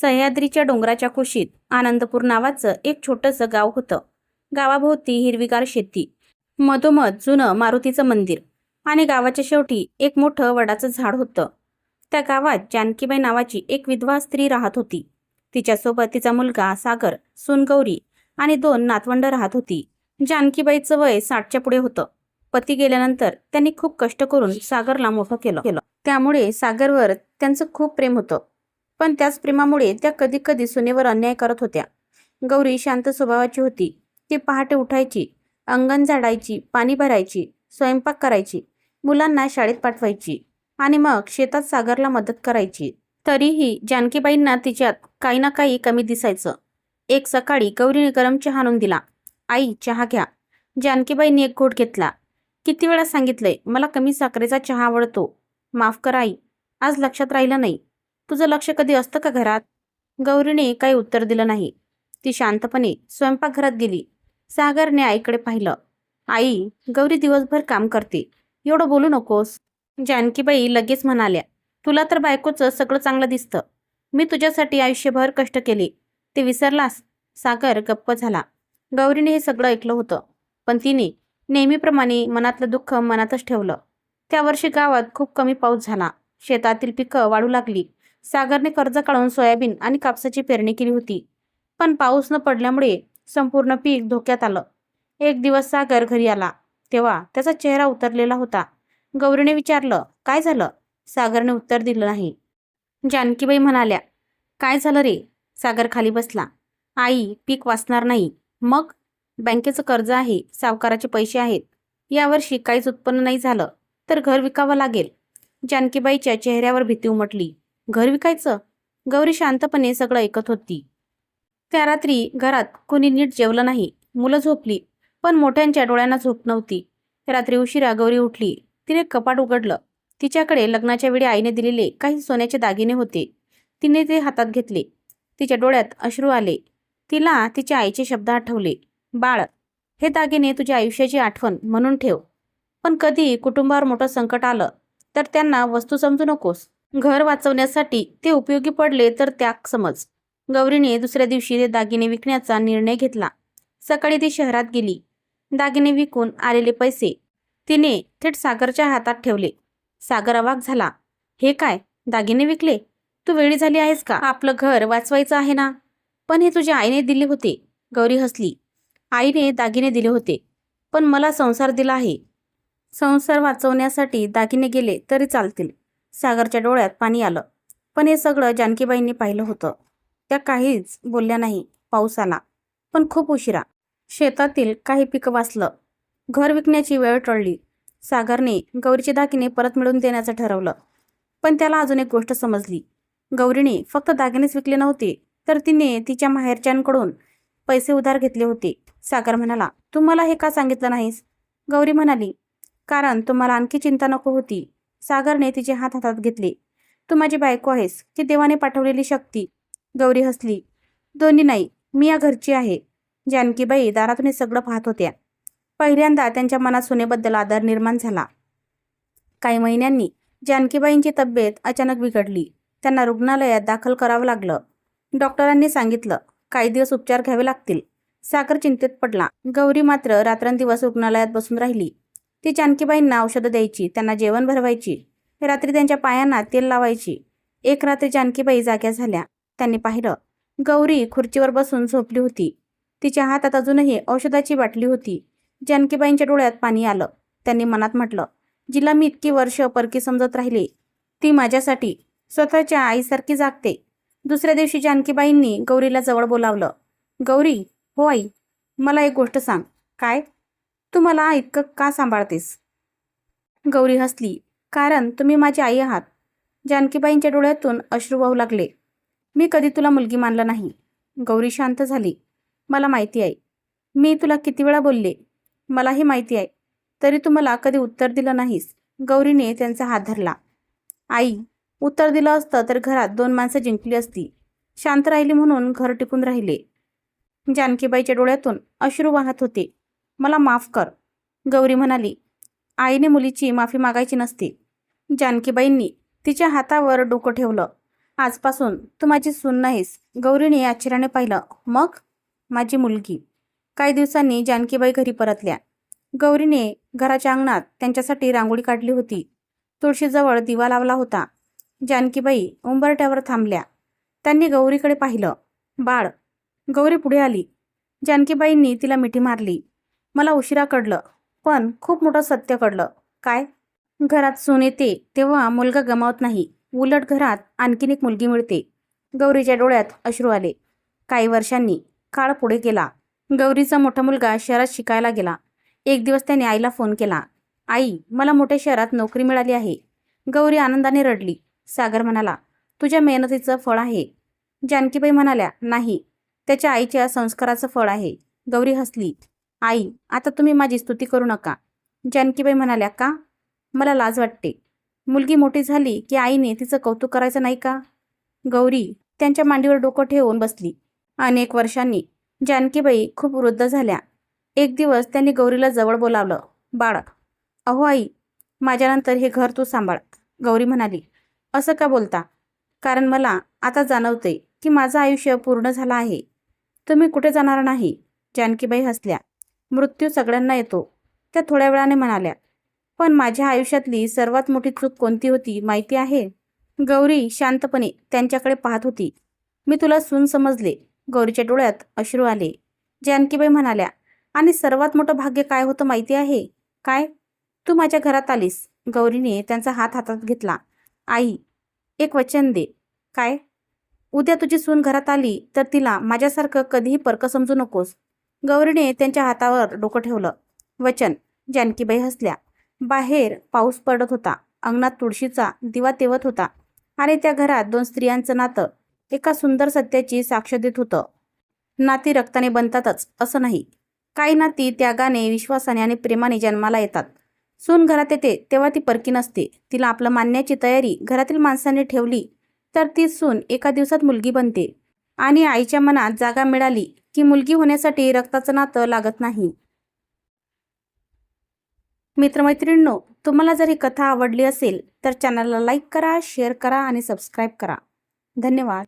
सह्याद्रीच्या डोंगराच्या कुशीत आनंदपूर नावाचं एक छोटंसं गाव होतं. गावाभोवती हिरवीगार शेती, मधोमध जुनं मारुतीचं मंदिर आणि गावाच्या शेवटी एक मोठं वडाचं झाड होतं. त्या गावात जानकीबाई नावाची एक विधवा स्त्री राहत होती. तिच्यासोबत तिचा मुलगा सागर, सून गौरी आणि 2 नातवंड राहत होती. जानकीबाईचं वय 60च्या पुढे होतं. पती गेल्यानंतर त्यांनी खूप कष्ट करून सागरला मोठं केलं. त्यामुळे सागरवर त्यांचं खूप प्रेम होतं. पण त्याच प्रेमामुळे त्या कधी कधी सुनेवर अन्याय करत होत्या. गौरी शांत स्वभावाची होती. ती पहाटे उठायची, अंगण झाडायची, पाणी भरायची, स्वयंपाक करायची, मुलांना शाळेत पाठवायची आणि मग शेतात सागरला मदत करायची. तरीही जानकीबाईंना तिच्यात काही ना काही कमी दिसायचं. एक सकाळी गौरीने गरम चहा आणून दिला. आई, चहा घ्या. जानकीबाईंनी एक घोट घेतला. किती वेळा सांगितलंय, मला कमी साखरेचा चहा आवडतो. माफ कर आई, आज लक्षात राहिलं नाही. तुझं लक्ष कधी असतं का घरात? गौरीने काही उत्तर दिलं नाही. ती शांतपणे स्वयंपाकघरात गेली. सागरने आईकडे पाहिलं. आई, गौरी दिवसभर काम करते, एवढं बोलू नकोस. जानकीबाई लगेच म्हणाल्या, तुला तर बायकोचं सगळं चांगलं दिसतं. मी तुझ्यासाठी आयुष्यभर कष्ट केले, ते विसरलास? सागर गप्प झाला. गौरीने हे सगळं ऐकलं होतं, पण तिने नेहमीप्रमाणे मनातलं दुःख मनातच ठेवलं. त्या वर्षी गावात खूप कमी पाऊस झाला. शेतातील पिकं वाढू लागली. सागरने कर्ज काढून सोयाबीन आणि कापसाची पेरणी केली होती. पण पाऊस न पडल्यामुळे संपूर्ण पीक धोक्यात आलं. एक दिवस सागर घरी आला, तेव्हा त्याचा चेहरा उतरलेला होता. गौरीने विचारलं, काय झालं? सागरने उत्तर दिलं नाही. जानकीबाई म्हणाल्या, काय झालं रे? सागर खाली बसला. आई, पीक वाचणार नाही. मग? बँकेचं कर्ज आहे, सावकाराचे पैसे आहेत. यावर्षी काहीच उत्पन्न नाही झालं तर घर विकावं लागेल. जानकीबाईच्या चेहऱ्यावर भीती उमटली. घर विकायचं? गौरी शांतपणे सगळं ऐकत होती. त्या रात्री घरात कोणी नीट जेवलं नाही. मुलं झोपली, पण मोठ्यांच्या डोळ्यांना झोप नव्हती. रात्री उशिरा गौरी उठली. तिने कपाट उघडलं. तिच्याकडे लग्नाच्या वेळी आईने दिलेले काही सोन्याचे दागिने होते. तिने ते हातात घेतले. तिच्या डोळ्यात अश्रू आले. तिला तिच्या आईचे शब्द आठवले. बाळ, हे दागिने तुझ्या आयुष्याची आठवण म्हणून ठेव. पण कधी कुटुंबावर मोठं संकट आलं तर त्यांना वस्तू समजू नकोस. घर वाचवण्यासाठी ते उपयोगी पडले तर त्याग समज. गौरीने दुसऱ्या दिवशी ते दागिने विकण्याचा निर्णय घेतला. सकाळी ती शहरात गेली. दागिने विकून आलेले पैसे तिने थेट सागरच्या हातात ठेवले. सागर अवाक झाला. हे काय, दागिने विकले? तू वेळी झाली आहेस का? आपलं घर वाचवायचं आहे ना. पण हे तुझ्या आईने दिले होते. गौरी हसली. आईने दागिने दिले होते, पण मला संसार दिला आहे. संसार वाचवण्यासाठी दागिने गेले तरी चालतील. सागरच्या डोळ्यात पाणी आलं. पण हे सगळं जानकीबाईंनी पाहिलं होतं. त्या काहीच बोलल्या नाही. पाऊस आला, पण खूप उशिरा. शेतातील काही पिकं वाचलं. घर विकण्याची वेळ टळली. सागरने गौरीचे दागिने परत मिळवून देण्याचं ठरवलं. पण त्याला अजून एक गोष्ट समजली. गौरीने फक्त दागिनेच विकले नव्हते, तर तिने तिच्या माहेरच्यांकडून पैसे उधार घेतले होते. सागर म्हणाला, तू मला हे का सांगितलं नाहीस? गौरी म्हणाली, कारण तुम्हाला आणखी चिंता नको होती. सागरने तिचे हात हातात घेतले. तू माझी बायको आहेस की देवाने पाठवलेली शक्ती? गौरी हसली. दोन्ही नाही, मी या घरची आहे. जानकीबाई दारातून हे सगळं पाहत होत्या. पहिल्यांदा त्यांच्या मनात सुनेबद्दल आदर निर्माण झाला. काही महिन्यांनी जानकीबाईंची तब्येत अचानक बिघडली. त्यांना रुग्णालयात दाखल करावं लागलं. डॉक्टरांनी सांगितलं, काही दिवस उपचार घ्यावे लागतील. सागर चिंतेत पडला. गौरी मात्र रात्रंदिवस रुग्णालयात बसून राहिली. ती जानकीबाईंना औषधं द्यायची, त्यांना जेवण भरवायची, रात्री त्यांच्या पायांना तेल लावायची. एक रात्री जानकीबाई जाग्या झाल्या. त्यांनी पाहिलं, गौरी खुर्चीवर बसून झोपली होती. तिच्या हातात अजूनही औषधाची बाटली होती. जानकीबाईंच्या डोळ्यात पाणी आलं. त्यांनी मनात म्हटलं, जिला मी इतकी वर्ष परकी समजत राहिले, ती माझ्यासाठी स्वतःच्या आईसारखी जागते. दुसऱ्या दिवशी जानकीबाईंनी गौरीला जवळ बोलावलं. गौरी, हो आई, मला एक गोष्ट सांग. काय? तू मला इतकं का सांभाळतेस? गौरी हसली. कारण तुम्ही माझी आई आहात. जानकीबाईंच्या डोळ्यातून अश्रू वाहू लागले. मी कधी तुला मुलगी मानलं नाही. गौरी शांत झाली. मला माहिती आहे. मी तुला किती वेळा बोलले. मलाही माहिती आहे. तरी तू मला कधी उत्तर दिलं नाहीस. गौरीने त्यांचा हात धरला. आई, उत्तर दिलं असतं तर घरात 2 माणसं जिंकली असती. शांत राहिली म्हणून घर टिकून राहिले. जानकीबाईच्या डोळ्यातून अश्रू वाहत होते. मला माफ कर. गौरी म्हणाली, आईने मुलीची माफी मागायची नसते. जानकीबाईंनी तिच्या हातावर डोकं ठेवलं आजपासून तू माझी सून नाहीस, गौरीने आश्चर्याने पाहिलं. मग? माझी मुलगी. काही दिवसांनी जानकीबाई घरी परतल्या. गौरीने घराच्या अंगणात त्यांच्यासाठी रांगोळी काढली होती. तुळशीजवळ दिवा लावला होता. जानकीबाई उंबरठ्यावर थांबल्या. त्यांनी गौरीकडे पाहिलं. बाळ. गौरी पुढे आली. जानकीबाईंनी तिला मिठी मारली. मला उशिरा कळलं, पण खूप मोठं सत्य कळलं. काय? घरात सून येते तेव्हा मुलगा गमावत नाही, उलट घरात आणखीन एक मुलगी मिळते. गौरीच्या डोळ्यात अश्रू आले. काही वर्षांनी काळ पुढे गेला. गौरीचा मोठा मुलगा शहरात शिकायला गेला. एक दिवस त्याने आईला फोन केला. आई, मला मोठ्या शहरात नोकरी मिळाली आहे. गौरी आनंदाने रडली. सागर म्हणाला, तुझ्या मेहनतीचं फळ आहे. जानकीबाई म्हणाल्या, नाही, त्याच्या आईच्या संस्काराचं फळ आहे. गौरी हसली. आई, आता तुम्ही माझी स्तुती करू नका. जानकीबाई म्हणाल्या, का? मला लाज वाटते. मुलगी मोठी झाली की आईने तिचं कौतुक करायचं नाही का? गौरी त्यांच्या मांडीवर डोकं ठेवून बसली. अनेक वर्षांनी जानकीबाई खूप वृद्ध झाल्या. एक दिवस त्यांनी गौरीला जवळ बोलावलं. बाळ. अहो आई, माझ्यानंतर हे घर तू सांभाळ. गौरी म्हणाली, असं का बोलता? कारण मला आता जाणवते की माझं आयुष्य पूर्ण झालं आहे. तुम्ही कुठे जाणार नाही. जानकीबाई हसल्या. मृत्यू सगळ्यांना येतो, त्या थोड्या वेळाने म्हणाल्या. पण माझ्या आयुष्यातली सर्वात मोठी चूक कोणती होती माहिती आहे? गौरी शांतपणे त्यांच्याकडे पाहत होती. मी तुला सून समजले. गौरीच्या डोळ्यात अश्रू आले. जानकीबाई म्हणाल्या, आणि सर्वात मोठं भाग्य काय होतं माहिती आहे? काय? तू माझ्या घरात आलीस. गौरीने त्यांचा हात हातात घेतला. आई, एक वचन दे. काय? उद्या तुझी सून घरात आली तर तिला माझ्यासारखं कधीही परकं समजू नकोस. गौरीने त्यांच्या हातावर डोकं ठेवलं. वचन. जानकीबाई हसल्या. बाहेर पाऊस पडत होता. अंगणात तुळशीचा दिवा तेवत होता आणि त्या घरात दोन स्त्रियांचं नातं एका सुंदर सत्याची साक्ष देत होतं. नाती रक्ताने बनतातच असं नाही. काही नाती त्यागाने, विश्वासाने आणि प्रेमाने जन्माला येतात. सून घरात येते तेव्हा ती परकी नसते. तिला आपलं मानण्याची तयारी घरातील माणसांनी ठेवली तर ती सून एका दिवसात मुलगी बनते. आणि आईच्या मनात जागा मिळाली की मुलगी होण्यासाठी रक्ताचं नातं लागत नाही. मित्रमैत्रिणींनो, तुम्हाला जर ही कथा आवडली असेल तर चॅनलला लाईक करा, शेअर करा आणि सबस्क्राईब करा. धन्यवाद.